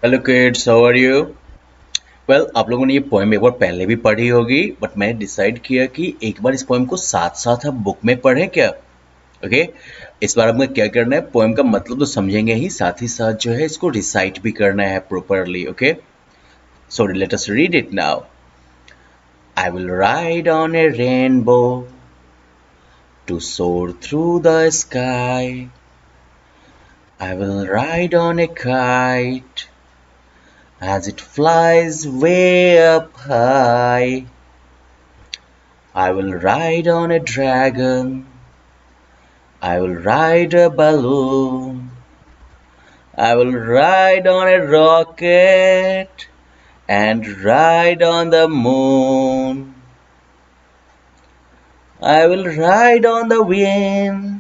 Hello kids, how are you? Well, आप लोगों ने ये पोएम एक बार पहले भी पढ़ी होगी, बट मैंने डिसाइड किया कि एक बार इस पोएम को साथ साथ हम बुक में पढ़ें क्या? ओके। इस बार हमें क्या करना है, पोएम का मतलब तो समझेंगे ही साथ जो है इसको रिसाइट भी करना है properly. Okay, so let us read it now. I will ride on a rainbow to soar through the sky. I will ride on a kite as it flies way up high. I will ride on a dragon. I will ride a balloon. I will ride on a rocket and ride on the moon. I will ride on the wind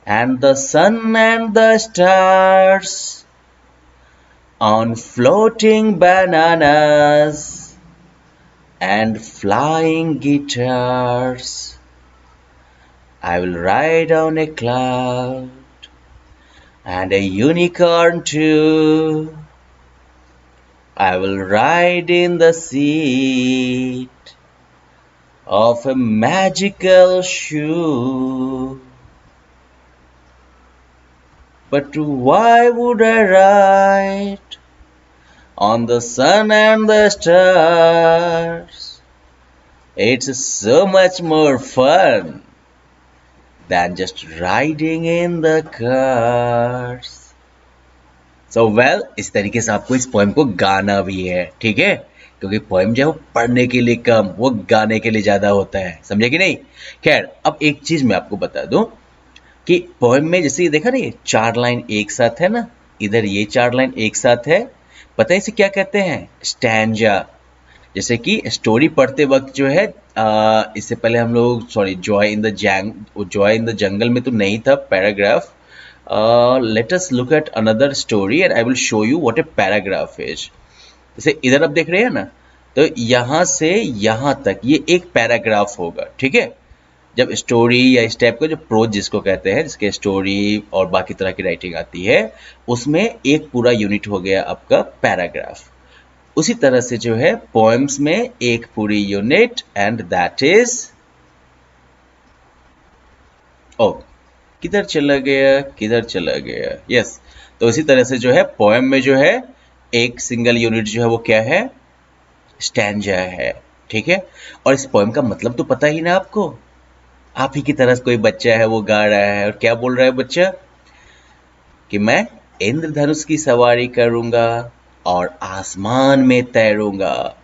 and the sun and the stars on floating bananas and flying guitars. I will ride on a cloud and a unicorn too. I will ride in the seat of a magical shoe. But why would I ride on the sun and the stars? It's so much more fun than just riding in the cars. So well, इस तरीके से आपको इस poem को गाना भी है, ठीक है? क्योंकि पोएम जो है वो पढ़ने के लिए कम, वो गाने के लिए ज्यादा होता है, समझे कि नहीं? खैर, अब एक चीज मैं आपको बता दूं कि पोएम में जैसे ये देखा ना, ये चार लाइन एक साथ है ना, इधर ये चार लाइन एक साथ है। पता है इसे क्या कहते हैं? स्टैंजा। जैसे कि स्टोरी पढ़ते वक्त जो है इससे पहले हम लोग sorry joy in the jungle में तो नहीं था paragraph. Let us look at another story and I will show you what a paragraph is. जैसे इधर आप देख रहे हैं ना, तो यहाँ से यहाँ तक ये एक पैराग्राफ होगा, ठीक है? जब स्टोरी या इस टाइप का जो प्रोज जिसको कहते हैं, जिसके स्टोरी और बाकी तरह की राइटिंग आती है, उसमें एक पूरा यूनिट हो गया आपका पैराग्राफ। उसी तरह से जो है पोएम्स में एक पूरी यूनिट एंड दैट इज ओ किधर चला गया, किधर चला गया? यस, तो इसी तरह से जो है पोएम में जो है एक सिंगल यूनिट जो है वो क्या है? स्टैंजा है, ठीक है? और इस पोएम का मतलब तो पता ही ना आपको। आप ही की तरह कोई बच्चा है, वो गा रहा है और क्या बोल रहा है बच्चा कि मैं इंद्रधनुष की सवारी करूंगा और आसमान में तैरूंगा।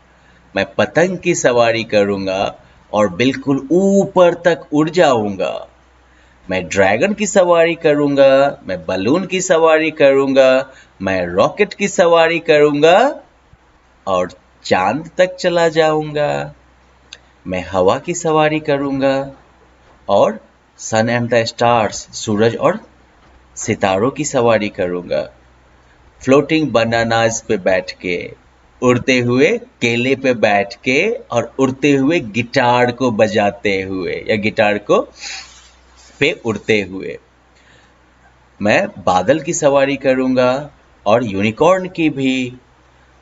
मैं पतंग की सवारी करूंगा और बिल्कुल ऊपर तक उड़ जाऊंगा। मैं ड्रैगन की सवारी करूंगा, मैं बलून की सवारी करूंगा, मैं रॉकेट की सवारी करूंगा और चांद तक चला जाऊंगा। मैं हवा की सवारी करूंगा और सन एंड द स्टार्स, सूरज और सितारों की सवारी करूंगा। फ्लोटिंग बनानास पे बैठ के, उड़ते हुए केले पे बैठ के और उड़ते हुए गिटार को बजाते हुए या गिटार को पे उड़ते हुए। मैं बादल की सवारी करूंगा और यूनिकॉर्न की भी।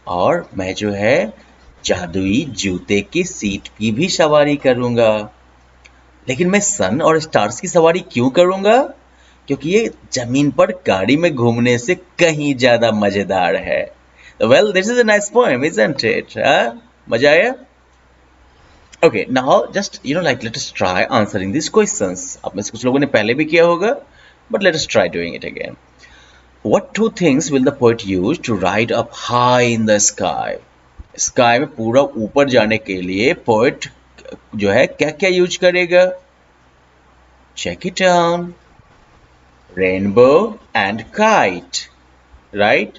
और मैं जो है जादुई जूते की सीट की भी सवारी करूंगा। लेकिन मैं सन और स्टार्स की सवारी क्यों करूंगा? क्योंकि ये जमीन पर गाड़ी में घूमने से कहीं ज्यादा मजेदार है। Well, this is a nice poem, isn't it? मजा आया? Okay, now just like let us try answering this questions. आप में से कुछ लोगों ने पहले भी किया होगा, but let us try doing it again. What two things will the poet use to ride up high in the sky? Sky में पूरा ऊपर जाने के लिए पोएट जो है क्या क्या यूज करेगा? Check it down. Rainbow and kite, right?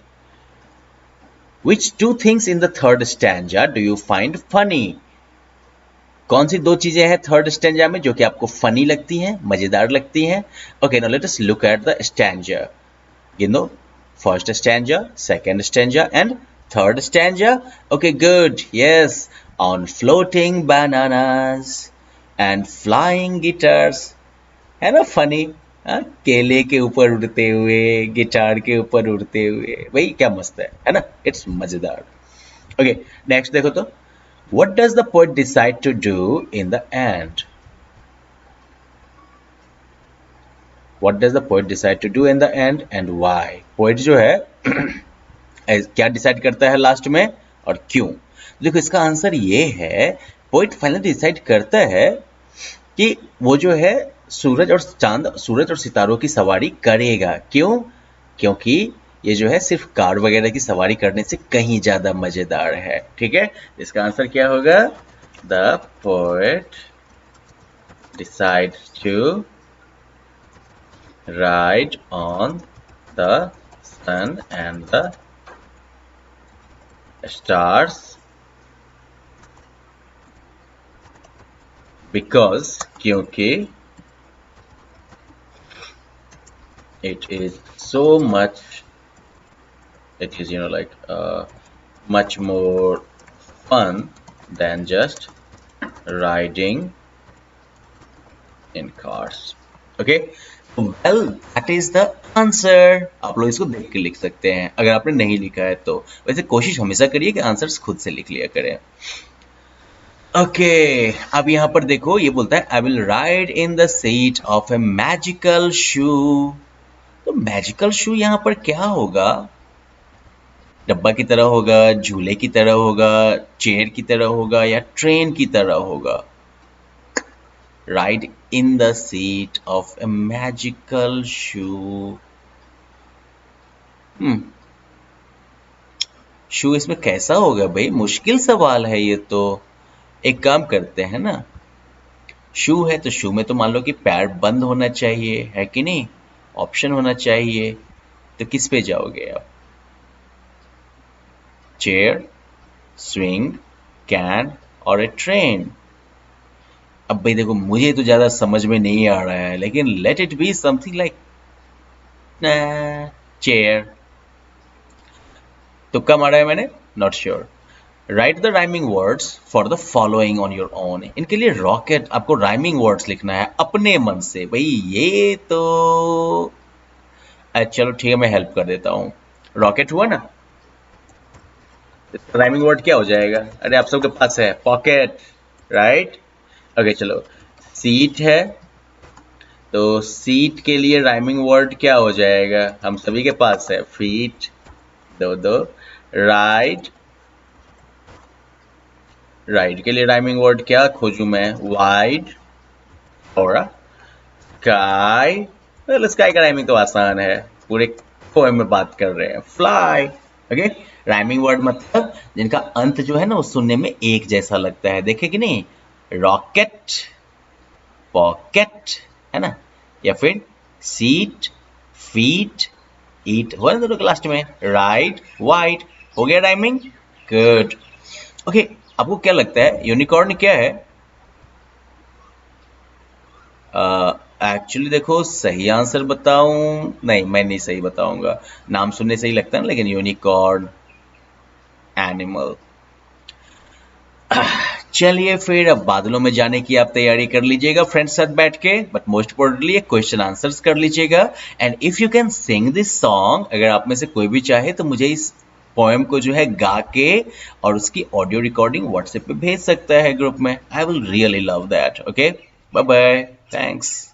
Which two things in the third stanza do you find funny? कौन सी दो चीजें हैं थर्ड स्टैंजा में जो कि आपको फनी लगती हैं, मजेदार लगती हैं? Okay, now let us look at the stanza. First stanza, second stanza and third stanza. Okay, good, yes. On floating bananas and flying guitars, है ना फनी? केले के ऊपर उड़ते हुए, गिटार के ऊपर उड़ते हुए, भाई क्या मस्त है ना? इट्स मजेदार। ओके, नेक्स्ट देखो तो, what does the poet decide to do in the end? What does the poet decide to do in the end and why? Poet जो है क्या डिसाइड करता है लास्ट में और क्यों? देखो इसका आंसर ये है, पोएट फाइनली डिसाइड करता है कि वो जो है सूरज और चांद, सूरज और सितारों की सवारी करेगा। क्यों? क्योंकि ये जो है सिर्फ कार वगैरह की सवारी करने से कहीं ज्यादा मजेदार है। ठीक है, इसका आंसर क्या होगा? The poet decide to ride on the sun and the stars because क्योंकि it is so much, it is like much more fun than just riding in cars. Okay, well that is the answer. आप लोग इसको देख के लिख सकते हैं अगर आपने नहीं लिखा है तो। वैसे कोशिश हमेशा करिए कि आंसर्स खुद से लिख लिया करें। ओके, अब यहाँ पर देखो ये बोलता है I will ride in the seat of a magical shoe. तो मैजिकल शू यहाँ पर क्या होगा? डब्बा की तरह होगा, झूले की तरह होगा, चेयर की तरह होगा या ट्रेन की तरह होगा? Ride in the seat of a magical shoe. शू इसमें कैसा होगा भाई? मुश्किल सवाल है ये तो। एक काम करते हैं ना, शू है तो शू में तो मान लो कि पैर बंद होना चाहिए, है कि नहीं? ऑप्शन होना चाहिए। तो किस पे जाओगे आप? चेयर, स्विंग, कैन और ए ट्रेन। अब भाई देखो मुझे तो ज्यादा समझ में नहीं आ रहा है, लेकिन let it be something like chair. तो कब आ रहा है मैंने? Not sure. Right the rhyming words for the following on your own. इनके लिए रॉकेट, आपको राइमिंग वर्ड्स लिखना है अपने मन से। भाई ये तो चलो ठीक है, मैं हेल्प कर देता हूँ। रॉकेट हुआ ना, राइमिंग वर्ड क्या हो जाएगा? अरे आप सबके पास है पॉकेट, राइट? ओके चलो, सीट है तो सीट के लिए राइमिंग वर्ड क्या हो जाएगा? हम सभी के पास है फीट, दो। राइड, राइड के लिए राइमिंग वर्ड क्या खोजूं मैं? वाइड और स्काई। वेल स्काई का राइमिंग तो आसान है, पूरे पोएम में बात कर रहे हैं। फ्लाई। ओके, राइमिंग वर्ड मतलब जिनका अंत जो है ना वो सुनने में एक जैसा लगता है। देखे कि नहीं? रॉकेट, पॉकेट, है ना? या फिर सीट, फीट, ईट हो ना दोनों लास्ट में। राइड, वाइड, हो गया राइमिंग। गुड। ओके, आपको क्या लगता है यूनिकॉर्न क्या है? एक्चुअली देखो सही आंसर बताऊं? नहीं, मैं नहीं सही बताऊंगा। नाम सुनने से ही लगता है ना, लेकिन यूनिकॉर्न एनिमल। चलिए फिर अब बादलों में जाने की आप तैयारी कर लीजिएगा फ्रेंड्स साथ बैठ के, but most importantly question answers कर लीजिएगा। And if you can sing this song, अगर आप में से कोई भी चाहे तो मुझे इस पोएम को जो है गा के और उसकी ऑडियो रिकॉर्डिंग व्हाट्सएप पे भेज सकता है ग्रुप में। I will really love that. Okay, bye bye, thanks.